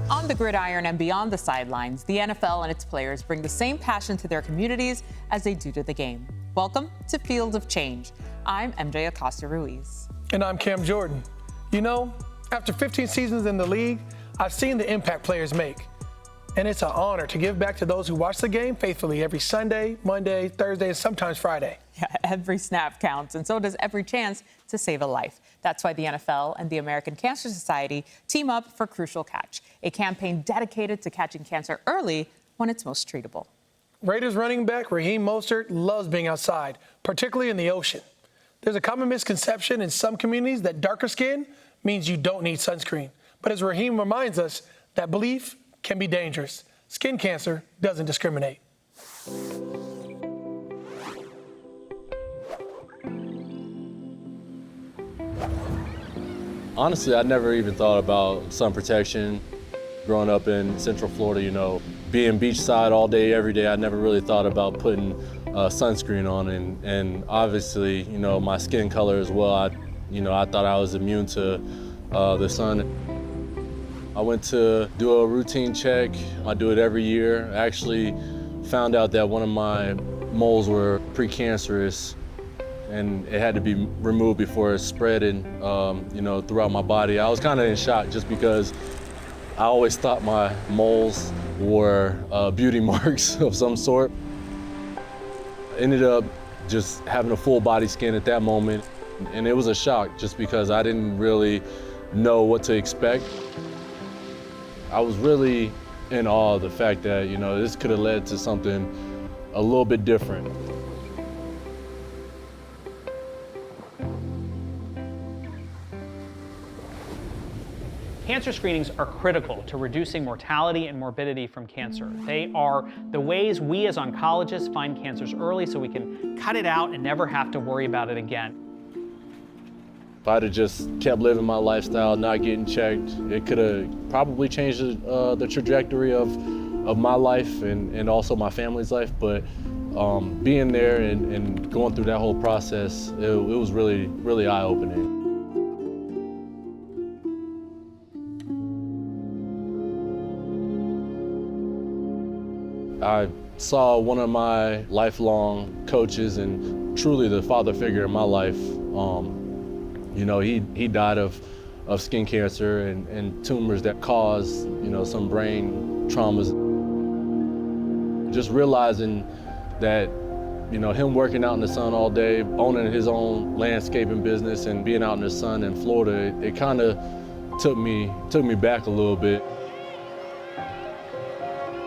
On the gridiron and beyond the sidelines, the NFL and its players bring the same passion to their communities as they do to the game. Welcome to Fields of Change. I'm MJ Acosta-Ruiz. And I'm Cam Jordan. You know, after 15 seasons in the league, I've seen the impact players make. And it's an honor to give back to those who watch the game faithfully every Sunday, Monday, Thursday, and sometimes Friday. Yeah, every snap counts, and so does every chance to save a life. That's why the NFL and the American Cancer Society team up for Crucial Catch, a campaign dedicated to catching cancer early when it's most treatable. Raiders running back Raheem Mostert loves being outside, particularly in the ocean. There's a common misconception in some communities that darker skin means you don't need sunscreen. But as Raheem reminds us, that belief can be dangerous. Skin cancer doesn't discriminate. Honestly, I never even thought about sun protection. Growing up in Central Florida, you know, being beachside all day, every day, I never really thought about putting sunscreen on. And obviously, you know, my skin color as well, I thought I was immune to the sun. I went to do a routine check. I do it every year. I actually found out that one of my moles were precancerous, and it had to be removed before it spread throughout my body. I was kind of in shock just because I always thought my moles were beauty marks of some sort. Ended up just having a full body scan at that moment, and it was a shock just because I didn't really know what to expect. I was really in awe of the fact that, you know, this could have led to something a little bit different. Cancer screenings are critical to reducing mortality and morbidity from cancer. They are the ways we as oncologists find cancers early so we can cut it out and never have to worry about it again. If I'd have just kept living my lifestyle, not getting checked, it could have probably changed the trajectory of my life and also my family's life. But being there and going through that whole process, it was really, really eye-opening. I saw one of my lifelong coaches and truly the father figure in my life. You know, he died of skin cancer and tumors that cause, you know, some brain traumas. Just realizing that, you know, him working out in the sun all day, owning his own landscaping business and being out in the sun in Florida, it kind of took me back a little bit.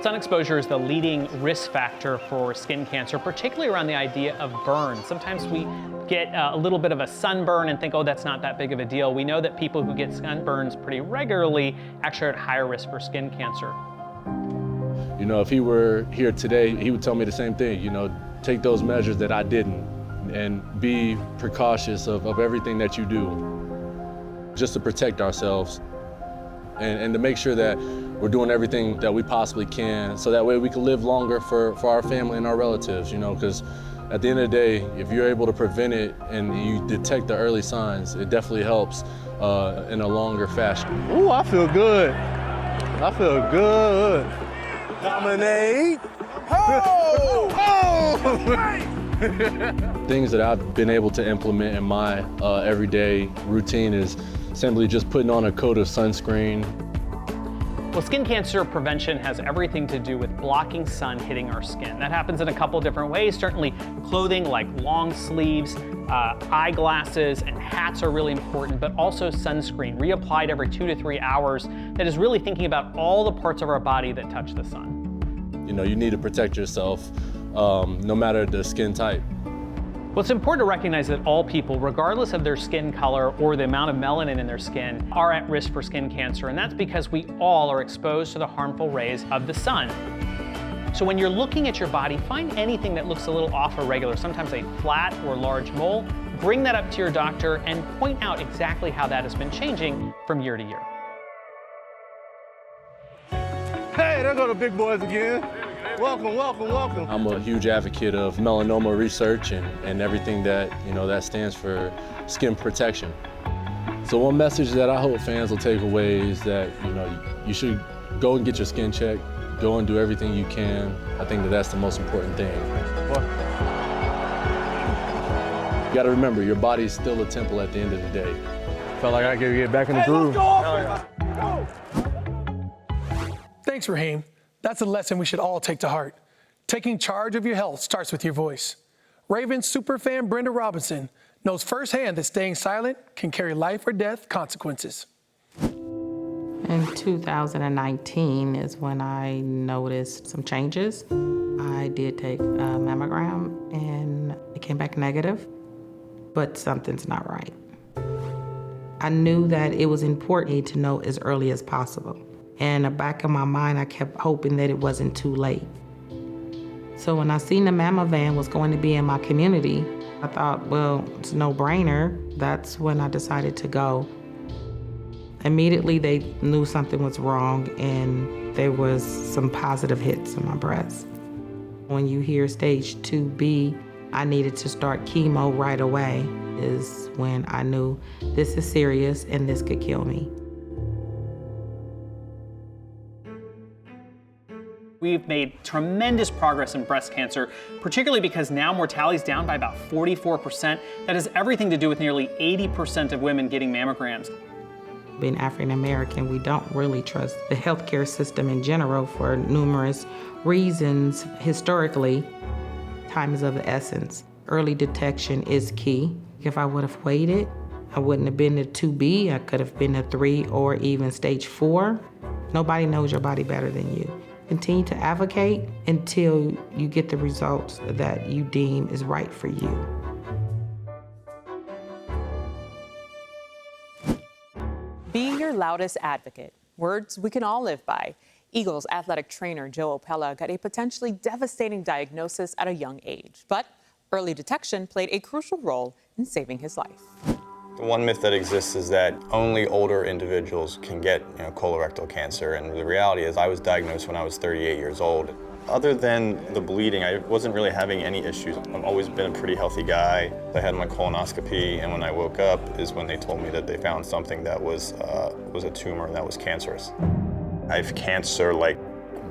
Sun exposure is the leading risk factor for skin cancer, particularly around the idea of burns. Sometimes we get a little bit of a sunburn and think, oh, that's not that big of a deal. We know that people who get sunburns pretty regularly actually are at higher risk for skin cancer. You know, if he were here today, he would tell me the same thing. You know, take those measures that I didn't and be precautious of everything that you do just to protect ourselves and to make sure that we're doing everything that we possibly can so that way we can live longer for our family and our relatives, you know, because at the end of the day, if you're able to prevent it and you detect the early signs, it definitely helps in a longer fashion. Ooh, I feel good. I feel good. Dominate. Oh! Oh! Things that I've been able to implement in my everyday routine is simply just putting on a coat of sunscreen. Well, skin cancer prevention has everything to do with blocking sun hitting our skin. That happens in a couple different ways. Certainly clothing like long sleeves, eyeglasses, and hats are really important, but also sunscreen, reapplied every 2 to 3 hours, that is really thinking about all the parts of our body that touch the sun. You know, you need to protect yourself no matter the skin type. Well, it's important to recognize that all people, regardless of their skin color or the amount of melanin in their skin, are at risk for skin cancer, and that's because we all are exposed to the harmful rays of the sun. So when you're looking at your body, find anything that looks a little off or irregular, sometimes a flat or large mole, bring that up to your doctor and point out exactly how that has been changing from year to year. Hey, there go the big boys again. Welcome, welcome, welcome. I'm a huge advocate of melanoma research and everything that, you know, that stands for skin protection. So one message that I hope fans will take away is that, you know, you should go and get your skin checked. Go and do everything you can. I think that that's the most important thing. You gotta remember, your body is still a temple at the end of the day. Felt like I could get back in the groove. Thanks, Raheem. That's a lesson we should all take to heart. Taking charge of your health starts with your voice. Ravens superfan Brenda Robinson knows firsthand that staying silent can carry life or death consequences. In 2019 is when I noticed some changes. I did take a mammogram and it came back negative, but something's not right. I knew that it was important to know as early as possible. And in the back of my mind, I kept hoping that it wasn't too late. So when I seen the mammo van was going to be in my community, I thought, well, it's a no-brainer. That's when I decided to go. Immediately, they knew something was wrong and there was some positive hits in my breast. When you hear stage 2B, I needed to start chemo right away, is when I knew this is serious and this could kill me. We've made tremendous progress in breast cancer, particularly because now mortality is down by about 44%. That has everything to do with nearly 80% of women getting mammograms. Being African American, we don't really trust the healthcare system in general for numerous reasons. Historically, time is of the essence. Early detection is key. If I would have waited, I wouldn't have been a 2B. I could have been a 3 or even stage 4. Nobody knows your body better than you. Continue to advocate until you get the results that you deem is right for you. Be your loudest advocate. Words we can all live by. Eagles athletic trainer Joe Opella got a potentially devastating diagnosis at a young age, but early detection played a crucial role in saving his life. The one myth that exists is that only older individuals can get colorectal cancer, and the reality is I was diagnosed when I was 38 years old. Other than the bleeding, I wasn't really having any issues. I've always been a pretty healthy guy. I had my colonoscopy, and when I woke up is when they told me that they found something that was a tumor and that was cancerous. I have cancer, like,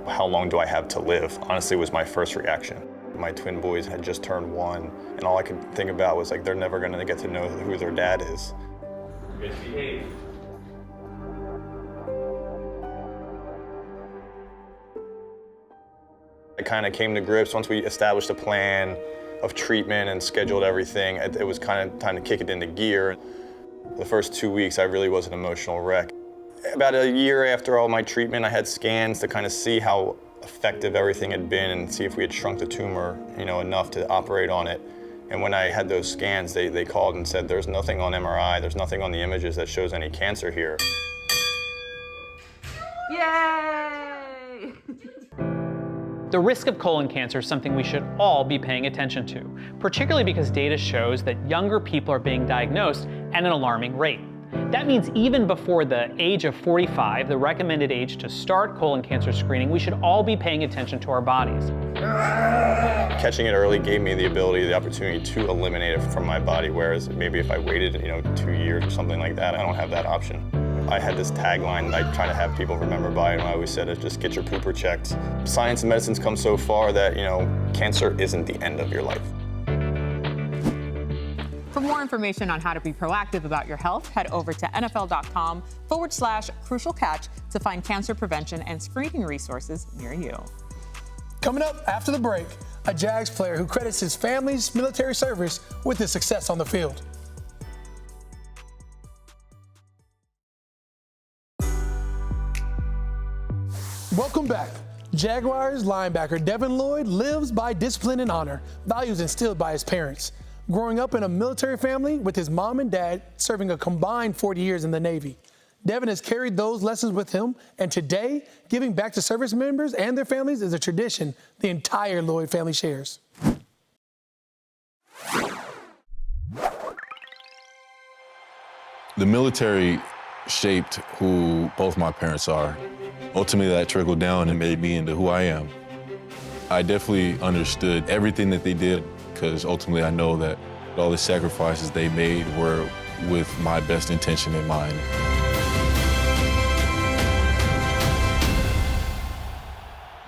how long do I have to live? Honestly, was my first reaction. My twin boys had just turned 1, and all I could think about was, like, they're never gonna get to know who their dad is. Misbehave. I kind of came to grips once we established a plan of treatment and scheduled everything. It was kind of time to kick it into gear. The first 2 weeks, I really was an emotional wreck. About a year after all my treatment, I had scans to kind of see how effective everything had been and see if we had shrunk the tumor, enough to operate on it. And when I had those scans, they called and said, there's nothing on MRI, there's nothing on the images that shows any cancer here. Yay! The risk of colon cancer is something we should all be paying attention to, particularly because data shows that younger people are being diagnosed at an alarming rate. That means even before the age of 45, the recommended age to start colon cancer screening, we should all be paying attention to our bodies. Catching it early gave me the opportunity to eliminate it from my body, whereas maybe if I waited, 2 years or something like that, I don't have that option. I had this tagline that I try to have people remember by, and I always said it, just get your pooper checked. Science and medicine's come so far that, cancer isn't the end of your life. For more information on how to be proactive about your health, head over to NFL.com/crucial catch to find cancer prevention and screening resources near you. Coming up after the break, a Jags player who credits his family's military service with his success on the field. Welcome back. Jaguars linebacker Devin Lloyd lives by discipline and honor, values instilled by his parents. Growing up in a military family with his mom and dad serving a combined 40 years in the Navy, Devin has carried those lessons with him, and today, giving back to service members and their families is a tradition the entire Lloyd family shares. The military shaped who both my parents are. Ultimately, that trickled down and made me into who I am. I definitely understood everything that they did, because ultimately I know that all the sacrifices they made were with my best intention in mind.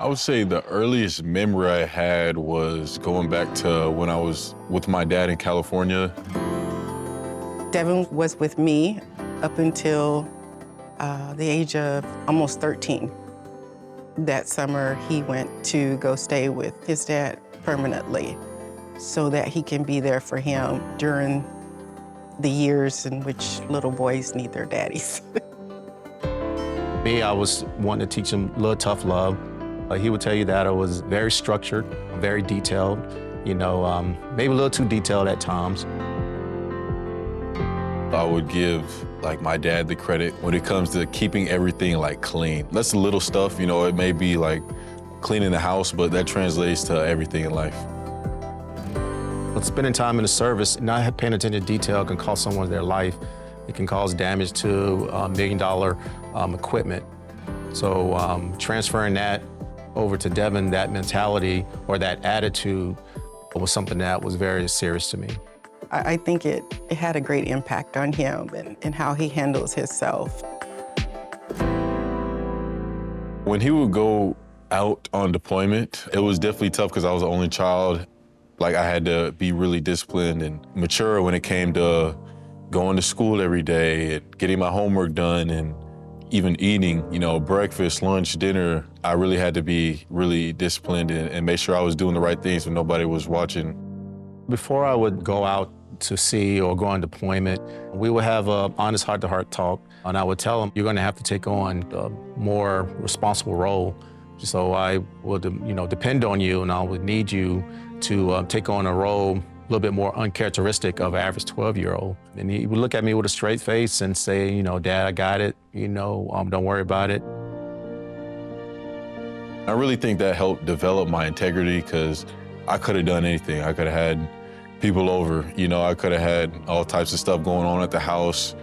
I would say the earliest memory I had was going back to when I was with my dad in California. Devin was with me up until the age of almost 13. That summer, he went to go stay with his dad permanently so that he can be there for him during the years in which little boys need their daddies. Me, I was wanting to teach him a little tough love. He would tell you that I was very structured, very detailed, maybe a little too detailed at times. I would give my dad the credit when it comes to keeping everything clean. That's the little stuff, it may be cleaning the house, but that translates to everything in life. But spending time in the service, not paying attention to detail can cost someone their life. It can cause damage to $1 million equipment. So transferring that over to Devin, that mentality or that attitude was something that was very serious to me. I think it had a great impact on him and how he handles himself. When he would go out on deployment, it was definitely tough because I was the only child. I had to be really disciplined and mature when it came to going to school every day and getting my homework done and even eating, breakfast, lunch, dinner. I really had to be really disciplined and make sure I was doing the right things when nobody was watching. Before I would go out to sea or go on deployment, we would have an honest heart-to-heart talk, and I would tell him, you're going to have to take on a more responsible role. So I would, depend on you, and I would need you to take on a role a little bit more uncharacteristic of an average 12-year-old. And he would look at me with a straight face and say, Dad, I got it, don't worry about it. I really think that helped develop my integrity because I could have done anything. I could have had people over, I could have had all types of stuff going on at the house.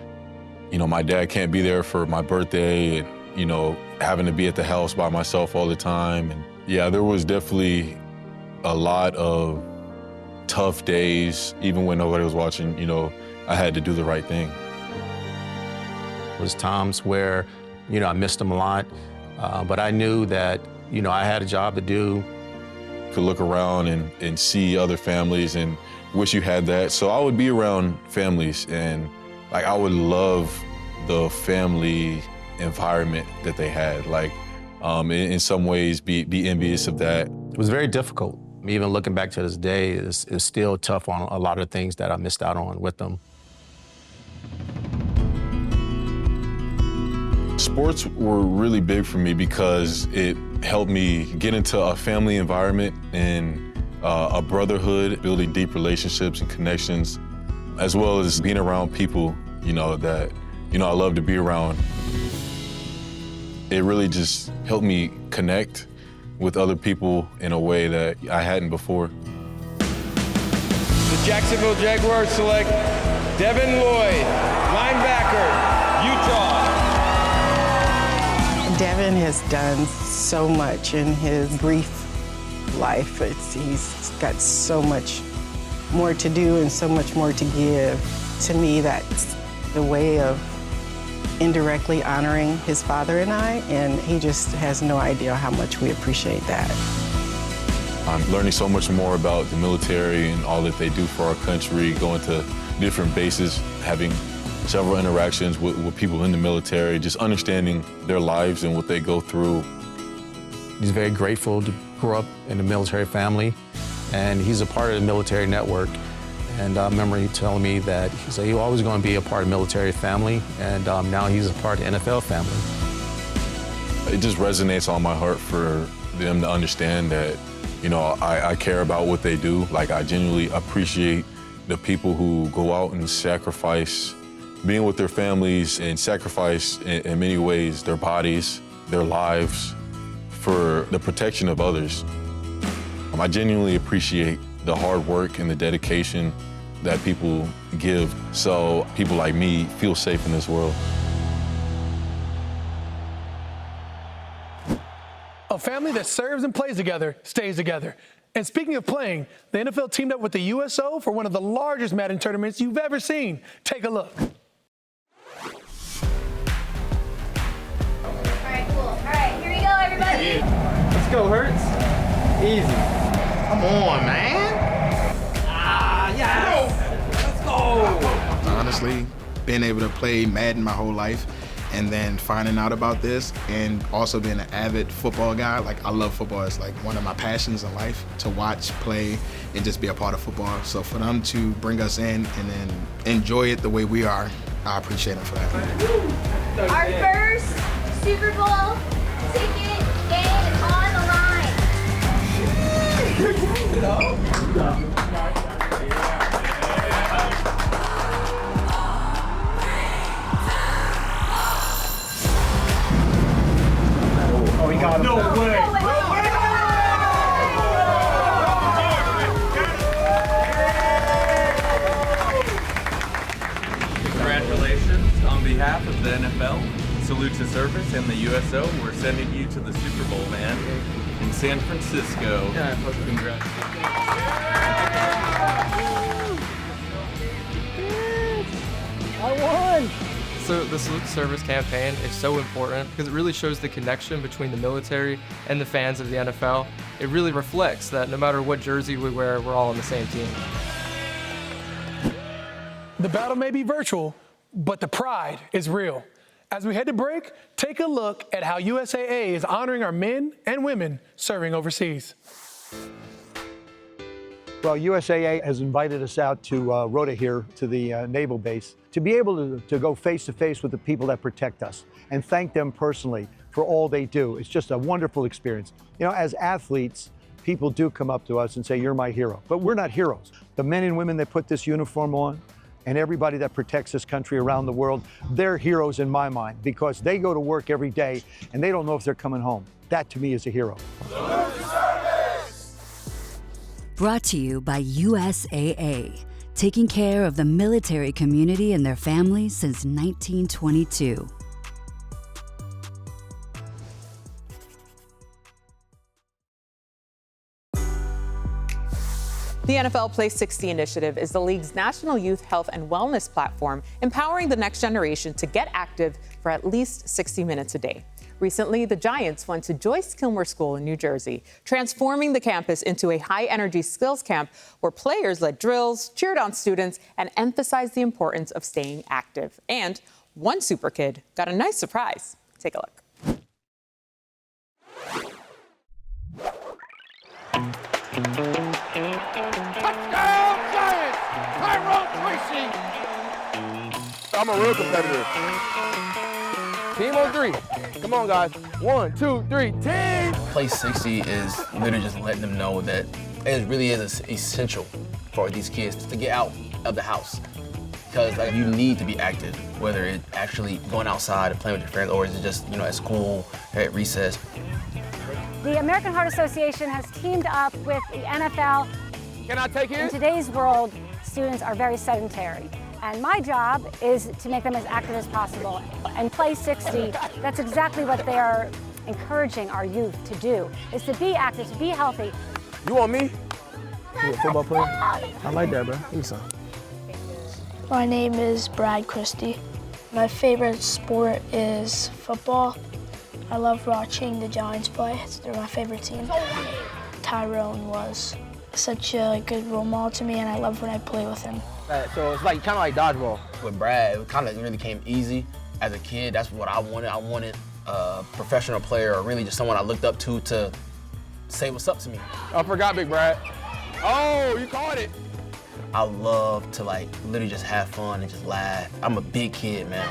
My dad can't be there for my birthday and, having to be at the house by myself all the time. And yeah, there was definitely a lot of tough days, even when nobody was watching, I had to do the right thing. There was times where, I missed him a lot, but I knew that, I had a job to do. Could look around and see other families and wish you had that. So I would be around families and I would love the family environment that they had. In some ways be envious of that. It was very difficult. Even looking back to this day, it's still tough on a lot of things that I missed out on with them. Sports were really big for me because it helped me get into a family environment and a brotherhood, building deep relationships and connections, as well as being around people, that, I love to be around. It really just helped me connect with other people in a way that I hadn't before. The Jacksonville Jaguars select Devin Lloyd, linebacker, Utah. Devin has done so much in his brief life. He's got so much more to do and so much more to give. To me, that's the way of indirectly honoring his father and I, and he just has no idea how much we appreciate that. I'm learning so much more about the military and all that they do for our country, going to different bases, having several interactions with people in the military, just understanding their lives and what they go through. He's very grateful to grow up in a military family, and he's a part of the military network. And I remember he telling me that he said he was always going to be a part of the military family, and now he's a part of the NFL family. It just resonates on my heart for them to understand that, I care about what they do. I genuinely appreciate the people who go out and sacrifice being with their families and sacrifice in many ways their bodies, their lives for the protection of others. I genuinely appreciate the hard work and the dedication that people give so people like me feel safe in this world. A family that serves and plays together stays together. And speaking of playing, the NFL teamed up with the USO for one of the largest Madden tournaments you've ever seen. Take a look. All right, cool. All right, here we go, everybody. Let's go, Hurts. Easy. Come on, man. Let's go. Honestly, being able to play Madden my whole life and then finding out about this and also being an avid football guy, like I love football. It's like one of my passions in life to watch, play, and just be a part of football. So for them to bring us in and then enjoy it the way we are, I appreciate them for that. Our first Super Bowl ticket is on the line. Oh, he got him. No way. Congratulations on behalf of the NFL. Salute to service and the USO. We're sending you to the Super Bowl, man, in San Francisco. Yeah, congrats. I won. So the Salute to Service campaign is so important because it really shows the connection between the military and the fans of the NFL. It really reflects that no matter what jersey we wear, we're all on the same team. The battle may be virtual, but the pride is real. As we head to break, take a look at how USAA is honoring our men and women serving overseas. Well, USAA has invited us out to Rota here to the naval base to be able to go face to face with the people that protect us and thank them personally for all they do. It's just a wonderful experience. You know, as athletes, people do come up to us and say, "You're my hero," but we're not heroes. The men and women that put this uniform on and everybody that protects this country around the world, they're heroes in my mind because they go to work every day and they don't know if they're coming home. That to me is a hero. Brought to you by USAA, taking care of the military community and their families since 1922. The NFL Play 60 initiative is the league's national youth health and wellness platform, empowering the next generation to get active for at least 60 minutes a day. Recently, the Giants went to Joyce Kilmer School in New Jersey, transforming the campus into a high-energy skills camp where players led drills, cheered on students, and emphasized the importance of staying active. And one super kid got a nice surprise. Take a look. Touchdown, Giants! Tyrone Tracy! I'm a real competitor. Team on three. Come on, guys. 1, 2, 3, team! Play 60 is literally just letting them know that it really is essential for these kids to get out of the house. Because you need to be active, whether it's actually going outside and playing with your friends or is it just, at school, at recess. The American Heart Association has teamed up with the NFL. Can I take it? In today's world, students are very sedentary. And my job is to make them as active as possible. And Play 60, that's exactly what they are encouraging our youth to do, is to be active, to be healthy. You want me? You a football player? I like that, bro. Give me some. My name is Brad Christie. My favorite sport is football. I love watching the Giants play. They're my favorite team. Tyrone was such a good role model to me, and I love when I play with him. So it's like kind of like dodgeball. With Brad, it kind of really came easy. As a kid, that's what I wanted. I wanted a professional player or really just someone I looked up to say what's up to me. I forgot Big Brad. Oh, you caught it. I love to literally just have fun and just laugh. I'm a big kid, man.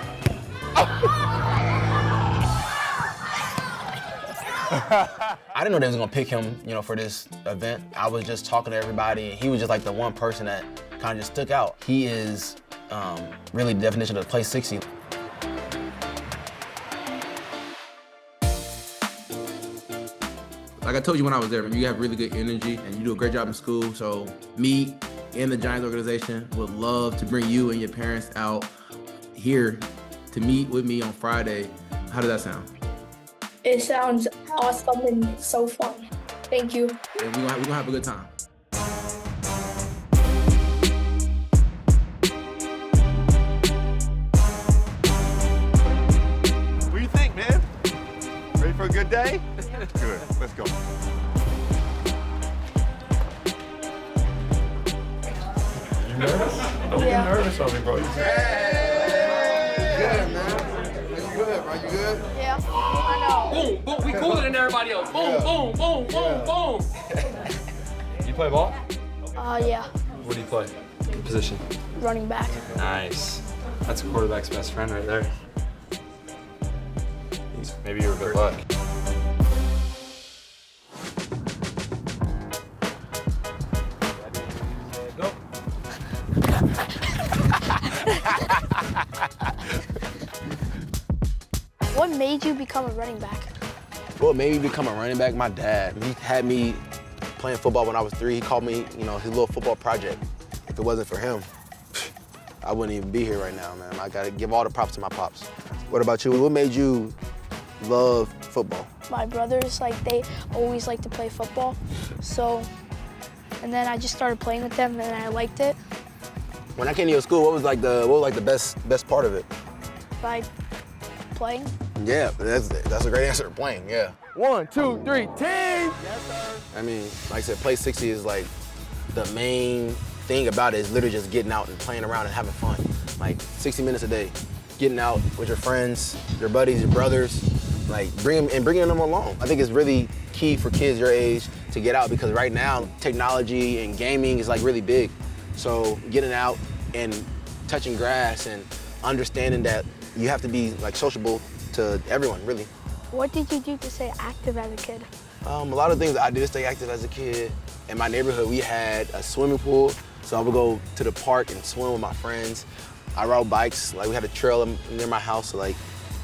I didn't know they was gonna pick him, for this event. I was just talking to everybody, and he was just like the one person that kind of just stuck out. He is really the definition of Play 60. Like I told you when I was there, you have really good energy and you do a great job in school. So me and the Giants organization would love to bring you and your parents out here to meet with me on Friday. How does that sound? It sounds awesome and so fun. Thank you. And we're gonna have a good time. What do you think, man? Ready for a good day? Good. Let's go. You nervous? Don't get nervous on me, bro. Yeah, You good? I know. Boom, boom, we cooler than everybody else. Boom, boom, boom, boom, boom. You play ball? Yeah, What do you play? Good position. running back. Nice. That's a quarterback's best friend right there. Maybe you were good luck. Go. What made you become a running back? What made me become a running back? My dad. He had me playing football when I was 3. He called me, his little football project. If it wasn't for him, I wouldn't even be here right now, man. I gotta give all the props to my pops. What about you? What made you love football? My brothers, they always like to play football. So, and then I just started playing with them and I liked it. When I came to your school, what was the best part of it? By playing. Yeah, that's a great answer. Playing, yeah. 1, 2, 3, team! Yes, sir. I mean, like I said, Play 60 is like the main thing about it is literally just getting out and playing around and having fun. Like 60 minutes a day, getting out with your friends, your buddies, your brothers, bringing them along. I think it's really key for kids your age to get out because right now technology and gaming is really big. So getting out and touching grass and understanding that you have to be sociable to everyone, really. What did you do to stay active as a kid? A lot of things I did to stay active as a kid. In my neighborhood, we had a swimming pool, so I would go to the park and swim with my friends. I rode bikes. We had a trail near my house, so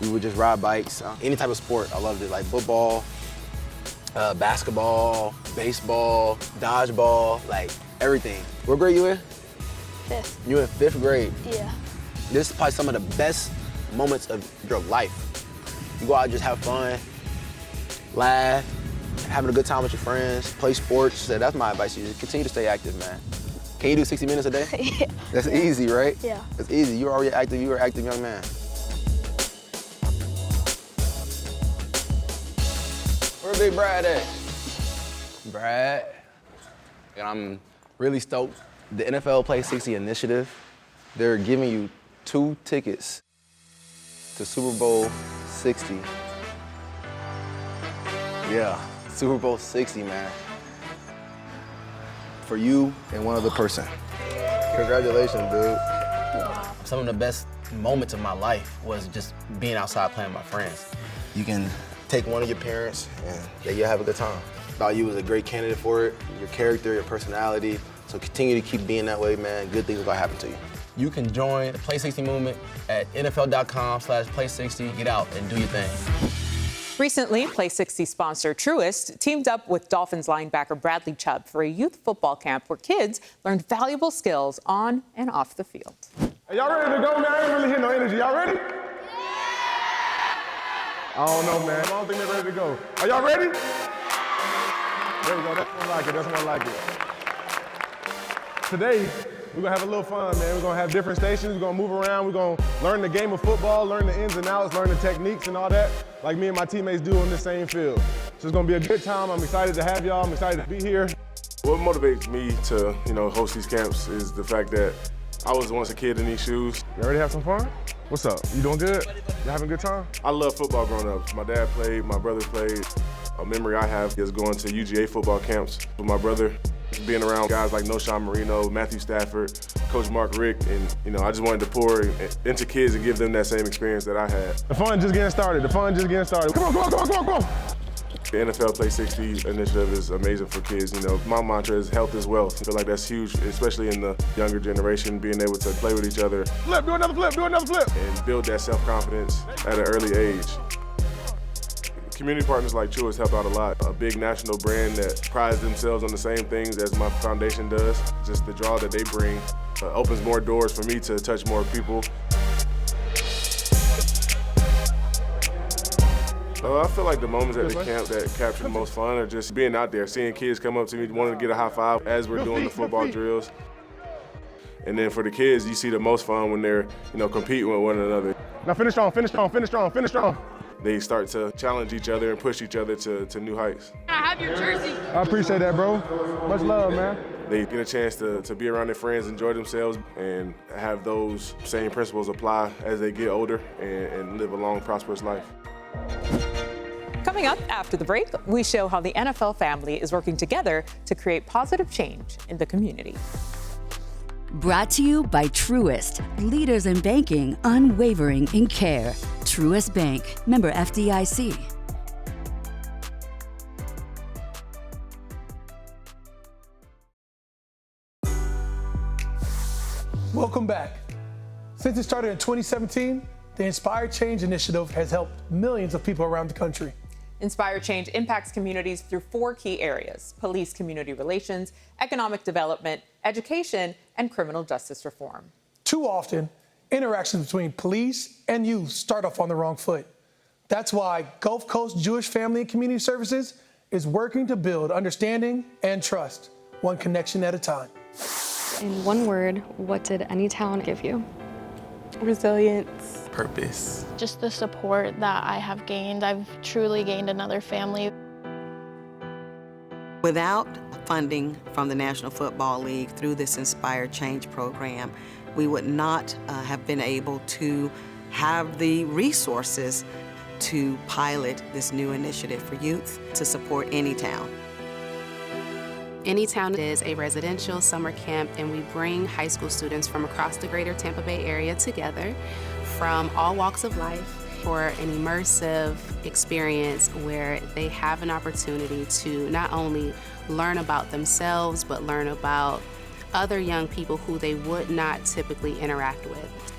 we would just ride bikes. Any type of sport, I loved it. Football, basketball, baseball, dodgeball, everything. What grade you in? 5th. You in 5th grade? Yeah. This is probably some of the best moments of your life. You go out and just have fun, laugh, having a good time with your friends, play sports. So that's my advice to you. Just continue to stay active, man. Can you do 60 minutes a day? Yeah. That's easy, right? Yeah. That's easy. You're already active. You're an active young man. Where Big Brad at? Brad. And I'm really stoked. The NFL Play 60 initiative, they're giving you 2 tickets to Super Bowl 60. Yeah, Super Bowl 60, man. For you and one other person. Congratulations, dude. Some of the best moments of my life was just being outside playing with my friends. You can take one of your parents and you'll have a good time. Thought you was a great candidate for it, your character, your personality. So continue to keep being that way, man. Good things are gonna happen to you. You can join the Play 60 movement at NFL.com/Play60. Get out and do your thing. Recently, Play 60 sponsor Truist teamed up with Dolphins linebacker Bradley Chubb for a youth football camp where kids learned valuable skills on and off the field. Are y'all ready to go, man? I ain't really hitting no energy. Y'all ready? I don't know, man. I don't think they're ready to go. Are y'all ready? There we go. That's more like it. That's more like it. Today, we're gonna have a little fun, man. We're gonna have different stations. We're gonna move around. We're gonna learn the game of football, learn the ins and outs, learn the techniques and all that, like me and my teammates do on the same field. So it's gonna be a good time. I'm excited to have y'all. I'm excited to be here. What motivates me to, host these camps is the fact that I was once a kid in these shoes. You ready to have some fun? What's up? You doing good? You having a good time? I love football growing up. My dad played, my brother played. A memory I have is going to UGA football camps with my brother, being around guys like Noshawn Marino, Matthew Stafford, Coach Mark Richt, and I just wanted to pour into kids and give them that same experience that I had. The fun just getting started. The fun just getting started. Come on, come on, come on, come on, come on. The NFL Play 60 initiative is amazing for kids. My mantra is health is wealth. I feel like that's huge, especially in the younger generation, being able to play with each other. Flip, do another flip, do another flip. And build that self-confidence at an early age. Community partners like Truist help out a lot. A big national brand that prides themselves on the same things as my foundation does. Just the draw that they bring opens more doors for me to touch more people. I feel like the moments at the camp that capture the most fun are just being out there, seeing kids come up to me, wanting to get a high five as we're doing the football drills. And then for the kids, you see the most fun when they're, competing with one another. Now finish strong, finish strong, finish strong, finish strong. they start to challenge each other and push each other to new heights. I have your jersey. I appreciate that, bro. Much love, man. They get a chance to be around their friends, enjoy themselves, and have those same principles apply as they get older and live a long, prosperous life. Coming up after the break, we show how the NFL family is working together to create positive change in the community. Brought to you by Truist, leaders in banking, unwavering in care. Truist Bank, member FDIC. Welcome back. Since it started in 2017, the Inspire Change Initiative has helped millions of people around the country. Inspire Change impacts communities through 4 key areas: police community relations, economic development, education, and criminal justice reform. Too often, interactions between police and youth start off on the wrong foot. That's why Gulf Coast Jewish Family and Community Services is working to build understanding and trust, one connection at a time. In one word, what did Anytown give you? Resilience. Purpose. Just the support that I have gained. I've truly gained another family. Without funding from the National Football League through this Inspire Change program, we would not have been able to have the resources to pilot this new initiative for youth to support Anytown. Anytown is a residential summer camp, and we bring high school students from across the greater Tampa Bay area together from all walks of life for an immersive experience where they have an opportunity to not only learn about themselves, but learn about other young people who they would not typically interact with.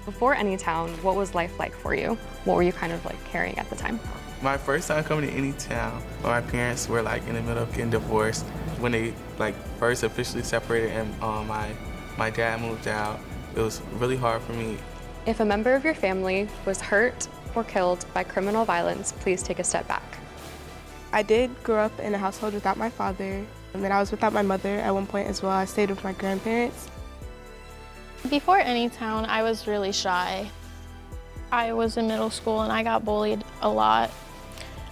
Before Anytown, what was life like for you? What were you kind of like carrying at the time? My first time coming to Anytown, my parents were like in the middle of getting divorced. When they first officially separated and my dad moved out, it was really hard for me. If a member of your family was hurt or killed by criminal violence, please take a step back. I did grow up in a household without my father, and then I was without my mother at one point as well. I stayed with my grandparents. Before Anytown, I was really shy. I was in middle school and I got bullied a lot.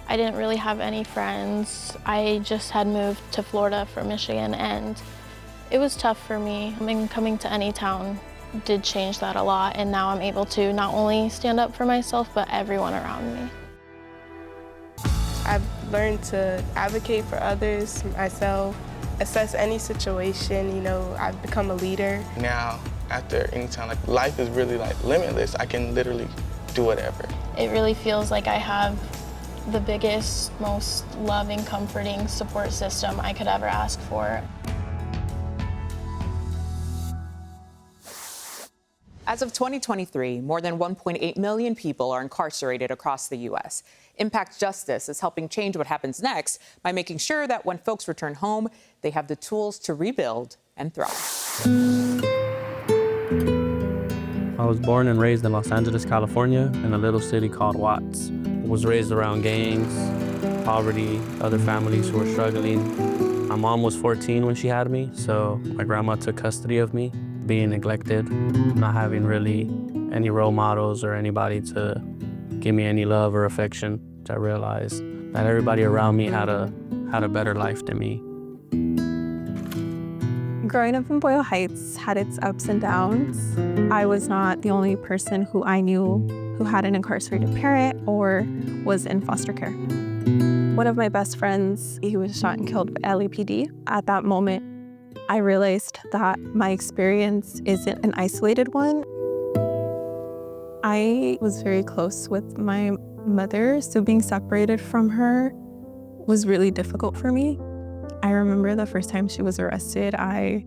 I didn't really have any friends. I just had moved to Florida from Michigan, and it was tough for me. And coming to Anytown did change that a lot, and now I'm able to not only stand up for myself, but everyone around me. I've learned to advocate for others, myself, assess any situation. I've become a leader. Now, after Anytown, life is really limitless. I can literally do whatever. It really feels like I have the biggest, most loving, comforting support system I could ever ask for. As of 2023, more than 1.8 million people are incarcerated across the U.S. Impact Justice is helping change what happens next by making sure that when folks return home, they have the tools to rebuild and thrive. I was born and raised in Los Angeles, California, in a little city called Watts. I was raised around gangs, poverty, other families who were struggling. My mom was 14 when she had me, so my grandma took custody of me, being neglected, not having really any role models or anybody to give me any love or affection. I realized that everybody around me had a better life than me. Growing up in Boyle Heights had its ups and downs. I was not the only person who I knew who had an incarcerated parent or was in foster care. One of my best friends, he was shot and killed by LAPD. At that moment, I realized that my experience isn't an isolated one. I was very close with my mother, so being separated from her was really difficult for me. I remember the first time she was arrested, I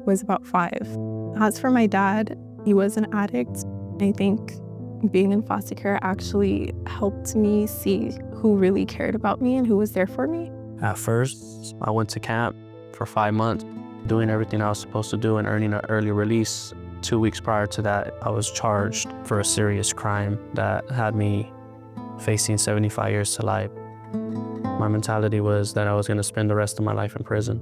was about 5. As for my dad, he was an addict. I think being in foster care actually helped me see who really cared about me and who was there for me. At first, I went to camp for 5 months, doing everything I was supposed to do and earning an early release. 2 weeks prior to that, I was charged for a serious crime that had me facing 75 years to life. My mentality was that I was going to spend the rest of my life in prison.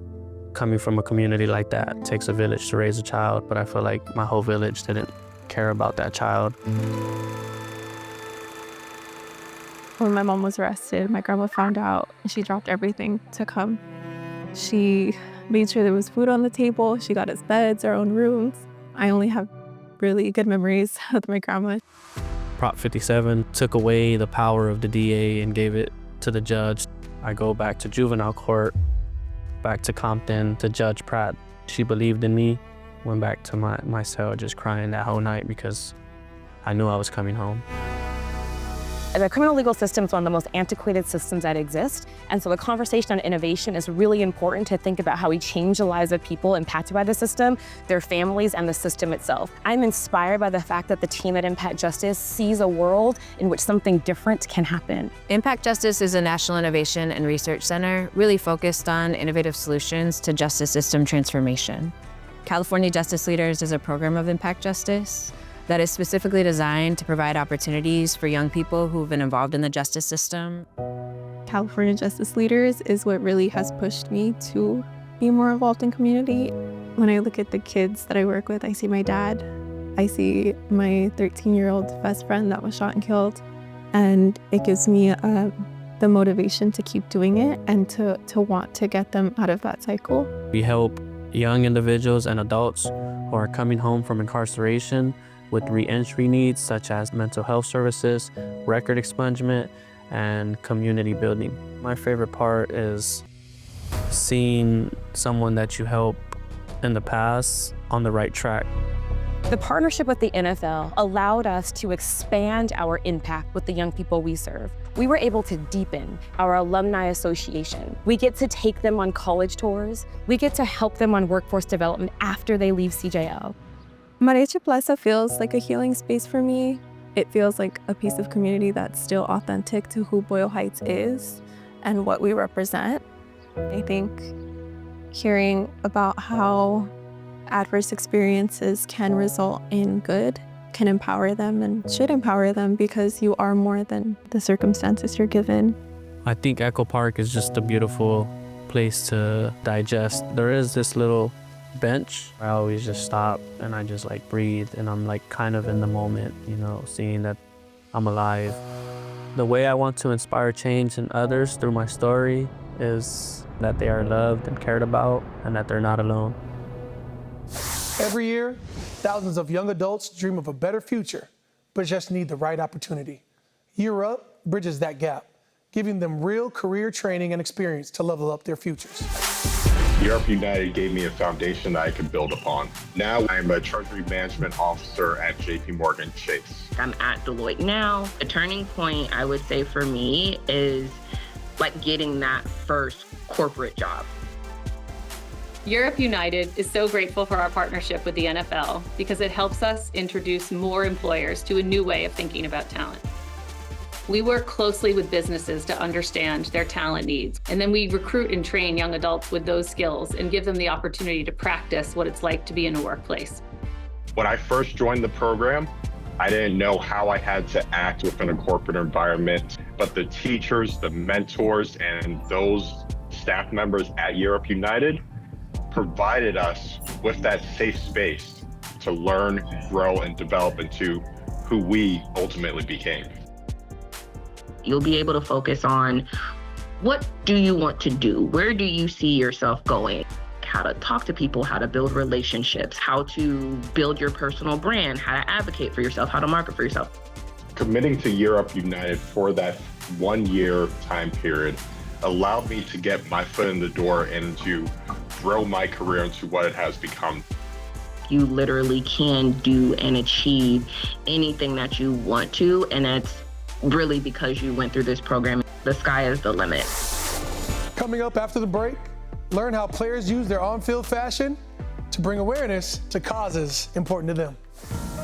Coming from a community like that, it takes a village to raise a child, but I feel like my whole village didn't care about that child. When my mom was arrested, my grandma found out and she dropped everything to come. She made sure there was food on the table. She got us beds, our own rooms. I only have really good memories with my grandma. Prop 57 took away the power of the DA and gave it to the judge. I go back to juvenile court, back to Compton, to Judge Pratt. She believed in me. Went back to my cell just crying that whole night because I knew I was coming home. The criminal legal system is one of the most antiquated systems that exist, and so the conversation on innovation is really important to think about how we change the lives of people impacted by the system, their families, and the system itself. I'm inspired by the fact that the team at Impact Justice sees a world in which something different can happen. Impact Justice is a national innovation and research center really focused on innovative solutions to justice system transformation. California Justice Leaders is a program of Impact Justice that is specifically designed to provide opportunities for young people who've been involved in the justice system. California Justice Leaders is what really has pushed me to be more involved in community. When I look at the kids that I work with, I see my dad. I see my 13-year-old best friend that was shot and killed. And it gives me the motivation to keep doing it and to want to get them out of that cycle. We help young individuals and adults who are coming home from incarceration with re-entry needs such as mental health services, record expungement, and community building. My favorite part is seeing someone that you helped in the past on the right track. The partnership with the NFL allowed us to expand our impact with the young people we serve. We were able to deepen our alumni association. We get to take them on college tours. We get to help them on workforce development after they leave CJL. Mariachi Plaza feels like a healing space for me. It feels like a piece of community that's still authentic to who Boyle Heights is and what we represent. I think hearing about how adverse experiences can result in good can empower them and should empower them because you are more than the circumstances you're given. I think Echo Park is just a beautiful place to digest. There is this little bench. I always just stop and I just like breathe and I'm like kind of in the moment, you know, seeing that I'm alive. The way I want to inspire change in others through my story is that they are loved and cared about and that they're not alone. Every year, thousands of young adults dream of a better future, but just need the right opportunity. Year Up bridges that gap, giving them real career training and experience to level up their futures. Europe United gave me a foundation that I could build upon. Now I'm a Treasury Management Officer at JP Morgan Chase. I'm at Deloitte now. A turning point, I would say for me, is like getting that first corporate job. Europe United is so grateful for our partnership with the NFL because it helps us introduce more employers to a new way of thinking about talent. We work closely with businesses to understand their talent needs, and then we recruit and train young adults with those skills and give them the opportunity to practice what it's like to be in a workplace. When I first joined the program, I didn't know how I had to act within a corporate environment, but the teachers, the mentors, and those staff members at Europe United provided us with that safe space to learn, grow, and develop into who we ultimately became. You'll be able to focus on what do you want to do? Where do you see yourself going? How to talk to people, how to build relationships, how to build your personal brand, how to advocate for yourself, how to market for yourself. Committing to Europe United for that 1 year time period allowed me to get my foot in the door and to grow my career into what it has become. You literally can do and achieve anything that you want to, and that's really because you went through this program. The sky is the limit. Coming up after the break, learn how players use their on-field fashion to bring awareness to causes important to them.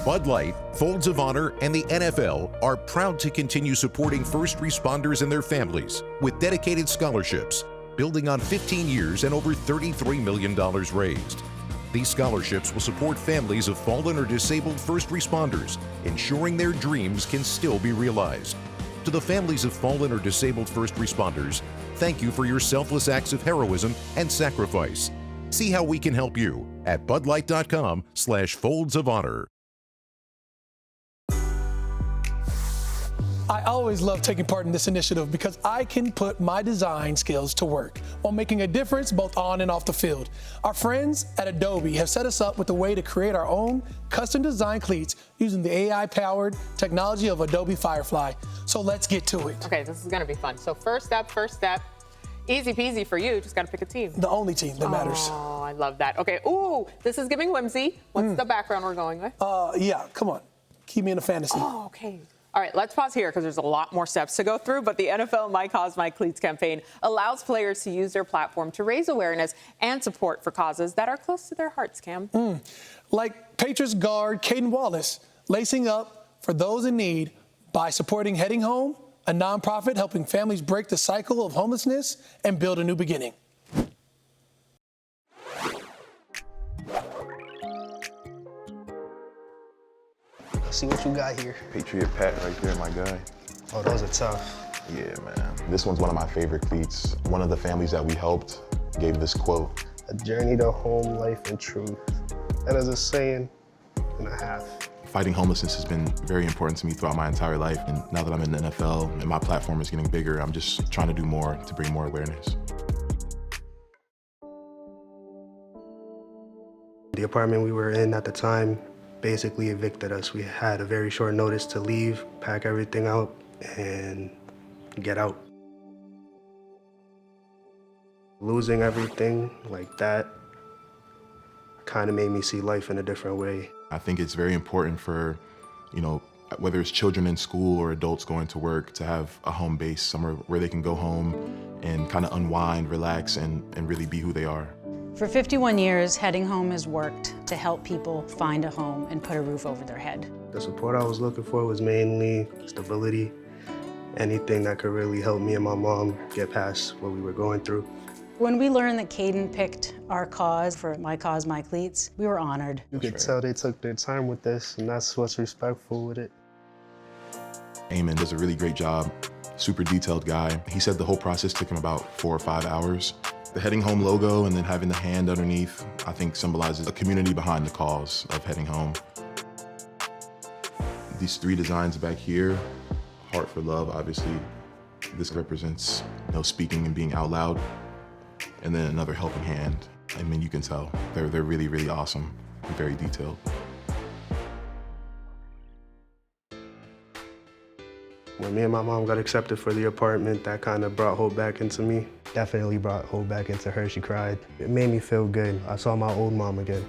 Bud Light, Folds of Honor, and the NFL are proud to continue supporting first responders and their families with dedicated scholarships, building on 15 years and over $33 million raised. These scholarships will support families of fallen or disabled first responders, ensuring their dreams can still be realized. To the families of fallen or disabled first responders, thank you for your selfless acts of heroism and sacrifice. See how we can help you at budlight.com/folds of honor. I always love taking part in this initiative because I can put my design skills to work while making a difference both on and off the field. Our friends at Adobe have set us up with a way to create our own custom design cleats using the AI-powered technology of Adobe Firefly. So let's get to it. Okay, this is gonna be fun. So first step, easy peasy for you, just gotta pick a team. The only team that matters. Oh, I love that. Okay, ooh, this is giving whimsy. What's the background we're going with? Yeah, come on. Keep me in a fantasy. Oh, okay. All right, let's pause here because there's a lot more steps to go through, but the NFL My Cause, My Cleats campaign allows players to use their platform to raise awareness and support for causes that are close to their hearts, Cam. Like Patriots guard Caden Wallace, lacing up for those in need by supporting Heading Home, a nonprofit helping families break the cycle of homelessness and build a new beginning. See what you got here. Patriot Pat right there, my guy. Oh, those are tough. Yeah, man. This one's one of my favorite cleats. One of the families that we helped gave this quote. A journey to home, life, and truth. That is a saying and a half. Fighting homelessness has been very important to me throughout my entire life. And now that I'm in the NFL and my platform is getting bigger, I'm just trying to do more to bring more awareness. The apartment we were in at the time basically evicted us. We had a very short notice to leave, pack everything out, and get out. Losing everything like that kind of made me see life in a different way. I think it's very important for, whether it's children in school or adults going to work, to have a home base, somewhere where they can go home and kind of unwind, relax, and really be who they are. For 51 years, Heading Home has worked to help people find a home and put a roof over their head. The support I was looking for was mainly stability, anything that could really help me and my mom get past what we were going through. When we learned that Caden picked our cause for My Cause, My Cleats, we were honored. You could tell they took their time with this, and that's what's respectful with it. Eamon does a really great job, super detailed guy. He said the whole process took him about 4 or 5 hours. The Heading Home logo and then having the hand underneath, I think symbolizes a community behind the cause of Heading Home. These 3 designs back here, Heart for Love, obviously. This represents, speaking and being out loud. And then another helping hand. I mean, you can tell. They're really, really awesome and very detailed. When me and my mom got accepted for the apartment, that kind of brought hope back into me. Definitely brought hope back into her. She cried. It made me feel good. I saw my old mom again.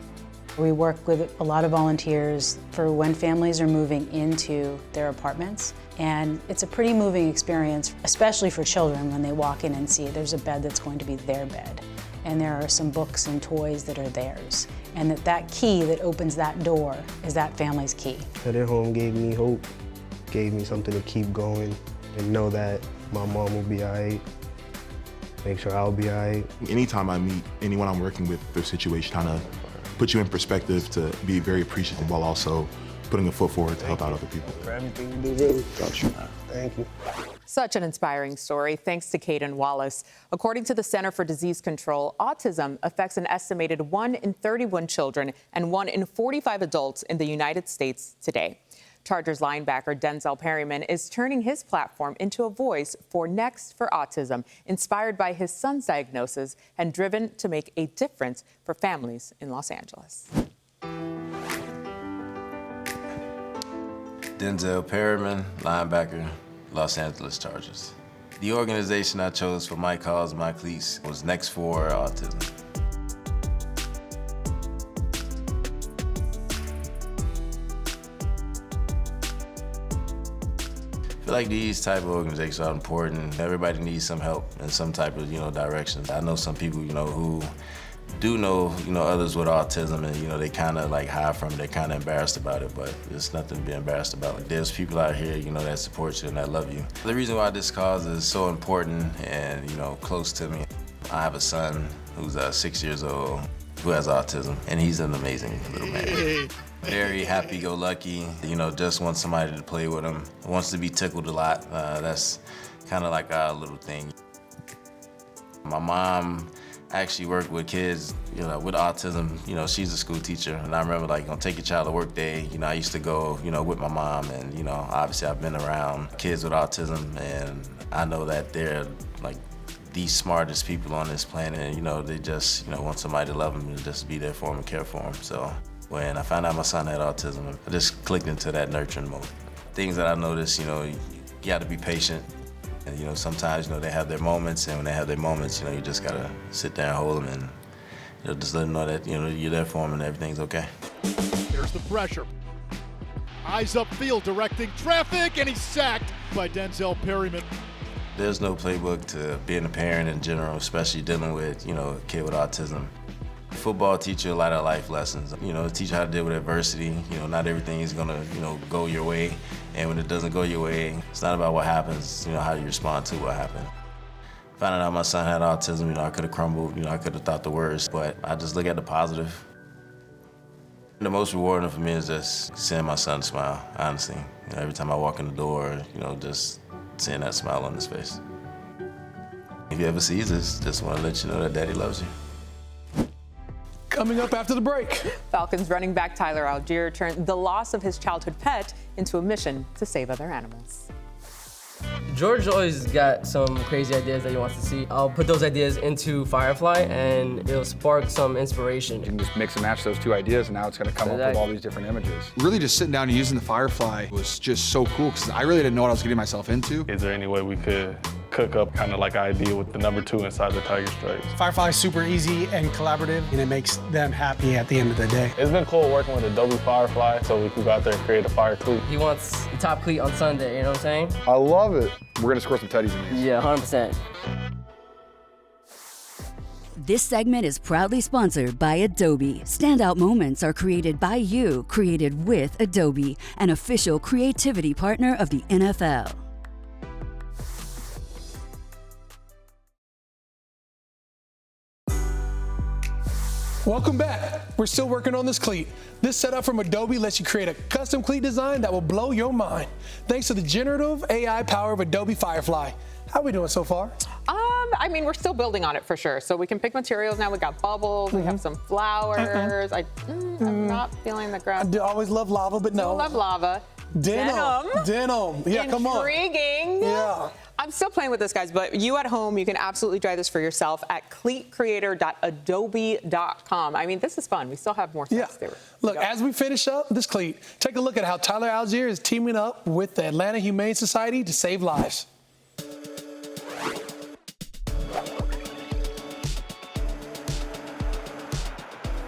We work with a lot of volunteers for when families are moving into their apartments. And it's a pretty moving experience, especially for children when they walk in and see there's a bed that's going to be their bed. And there are some books and toys that are theirs. And that key that opens that door is that family's key. Heading Home gave me hope, gave me something to keep going and know that my mom will be all right. Make sure I'll be all right. Anytime I meet anyone I'm working with, their situation kind of puts you in perspective to be very appreciative while also putting a foot forward to help out other people. For everything you do, really. Got you. Thank you. Such an inspiring story, thanks to Caden Wallace. According to the Center for Disease Control, autism affects an estimated 1 in 31 children and 1 in 45 adults in the United States today. Chargers linebacker Denzel Perryman is turning his platform into a voice for Next for Autism, inspired by his son's diagnosis and driven to make a difference for families in Los Angeles. Denzel Perryman, linebacker, Los Angeles Chargers. The organization I chose for My Cause, My Cleats was Next for Autism. I feel like these type of organizations are important. Everybody needs some help in some type of, direction. I know some people, who do know, others with autism and, they kind of hide from it. They're kind of embarrassed about it, but there's nothing to be embarrassed about. There's people out here, that support you and that love you. The reason why this cause is so important and, close to me, I have a son who's 6 years old who has autism, and he's an amazing little man. Very happy-go-lucky, just wants somebody to play with him, wants to be tickled a lot. That's kind of like our little thing. My mom actually work with kids, you know, with autism. You know, she's a school teacher, and I remember like on Take Your Child to Work Day, you know, I used to go, you know, with my mom, and you know, obviously I've been around kids with autism, and I know that they're like the smartest people on this planet, and you know, they just, you know, want somebody to love them and just be there for them and care for them. So when I found out my son had autism, I just clicked into that nurturing mode. Things that I noticed, you know, you got to be patient. And, you know, sometimes, you know, they have their moments, and when they have their moments, you know, you just gotta sit there and hold them and, you know, just let them know that, you know, you're there for them and everything's okay. There's the pressure. Eyes upfield, directing traffic, and he's sacked by Denzel Perryman. There's no playbook to being a parent in general, especially dealing with, you know, a kid with autism. Football teaches you a lot of life lessons. You know, teach you how to deal with adversity. You know, not everything is gonna, you know, go your way. And when it doesn't go your way, it's not about what happens, you know, how you respond to what happened. Finding out my son had autism, you know, I could have crumbled, you know, I could have thought the worst, but I just look at the positive. The most rewarding for me is just seeing my son smile, honestly. You know, every time I walk in the door, you know, just seeing that smile on his face. If you ever sees this, just want to let you know that Daddy loves you. Coming up after the break. Falcons running back Tyler Algier turned the loss of his childhood pet into a mission to save other animals. George always got some crazy ideas that he wants to see. I'll put those ideas into Firefly and it'll spark some inspiration. You can just mix and match those two ideas and now it's gonna come up with all these different images. Really just sitting down and using the Firefly was just so cool because I really didn't know what I was getting myself into. Is there any way we could cook up kind of like an idea with the number 2 inside the Tiger Stripes? Firefly is super easy and collaborative, and it makes them happy at the end of the day. It's been cool working with Adobe Firefly so we could go out there and create a fire cleat. He wants the top cleat on Sunday, you know what I'm saying? I love it. We're gonna score some teddies in these. Yeah, 100%. This segment is proudly sponsored by Adobe. Standout moments are created by you, created with Adobe, an official creativity partner of the NFL. Welcome back. We're still working on this cleat. This setup from Adobe lets you create a custom cleat design that will blow your mind. Thanks to the generative AI power of Adobe Firefly. How are we doing so far? I mean, we're still building on it for sure. So we can pick materials now. We got bubbles. We have some flowers. I'm not feeling the grass. I do always love lava, but no. I love lava. Denim. Yeah, come on. Intriguing. Yeah. I'm still playing with this, guys, but you at home, you can absolutely try this for yourself at cleatcreator.adobe.com. I mean, this is fun. We still have more steps there. Look, as we finish up this cleat, take a look at how Tyler Algier is teaming up with the Atlanta Humane Society to save lives.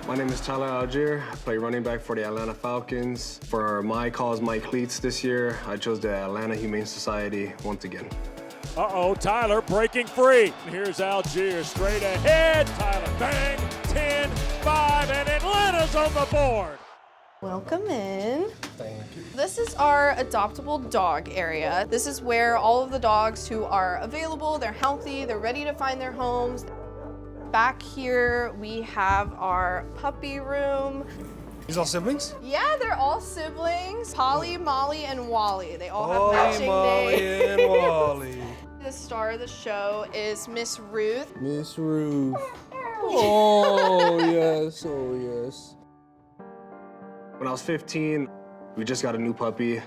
My name is Tyler Algier. I play running back for the Atlanta Falcons. For my cause, my cleats this year, I chose the Atlanta Humane Society once again. Uh-oh, Tyler breaking free. Here's Algier straight ahead. Tyler, bang, 10, 5, and Atlanta's on the board. Welcome in. Thank you. This is our adoptable dog area. This is where all of the dogs who are available, they're healthy, they're ready to find their homes. Back here, we have our puppy room. These all siblings? Yeah, they're all siblings. Polly, Molly, and Wally. They all have matching Molly, names. and Wally. The star of the show is Miss Ruth. Miss Ruth. Oh, yes, oh, yes. When I was 15, we just got a new puppy.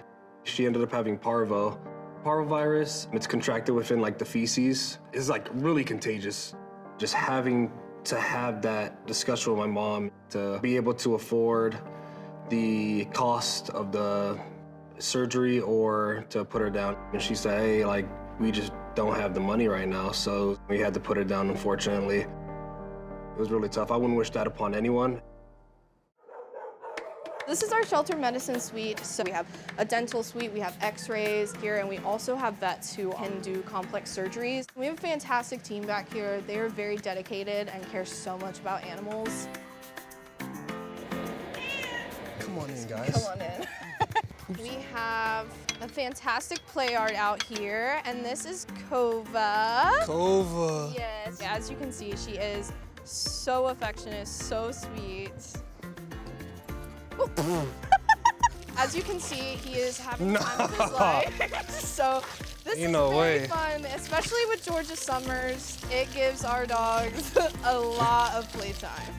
She ended up having parvo. Parvovirus, it's contracted within like the feces. It's like really contagious. Just having to have that discussion with my mom to be able to afford the cost of the surgery or to put her down. And she said, hey, like, we just don't have the money right now. So we had to put her down, unfortunately. It was really tough. I wouldn't wish that upon anyone. This is our shelter medicine suite. So we have a dental suite, we have x-rays here, and we also have vets who can do complex surgeries. We have a fantastic team back here. They are very dedicated and care so much about animals. Come on in, guys. Come on in. We have a fantastic play yard out here, and this is Kova. Kova. Yes, as you can see, she is so affectionate, so sweet. As you can see, he is having the time of his life. So This is very fun, especially with Georgia summers. It gives our dogs a lot of playtime.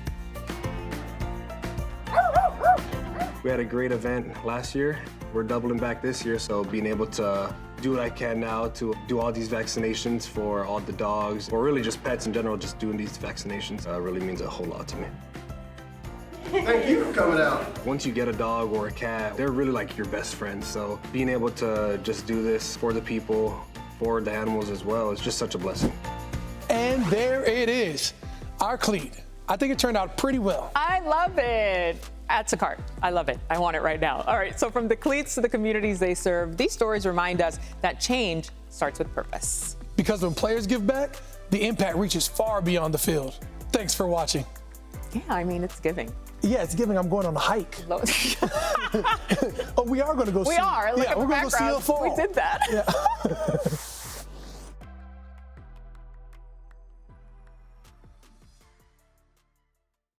We had a great event last year. We're doubling back this year, so being able to do what I can now to do all these vaccinations for all the dogs, or really just pets in general, just doing these vaccinations really means a whole lot to me. Thank you for coming out. Once you get a dog or a cat, they're really like your best friends. So being able to just do this for the people, for the animals as well, is just such a blessing. And there it is, our cleat. I think it turned out pretty well. I love it. Add to cart. I love it. I want it right now. All right, so from the cleats to the communities they serve, these stories remind us that change starts with purpose. Because when players give back, the impact reaches far beyond the field. Thanks for watching. Yeah, I mean, it's giving. Yeah, it's giving. I'm going on a hike. Oh, we are going to go see. We are. Look at the we're going to go see a fall. We did that. Yeah.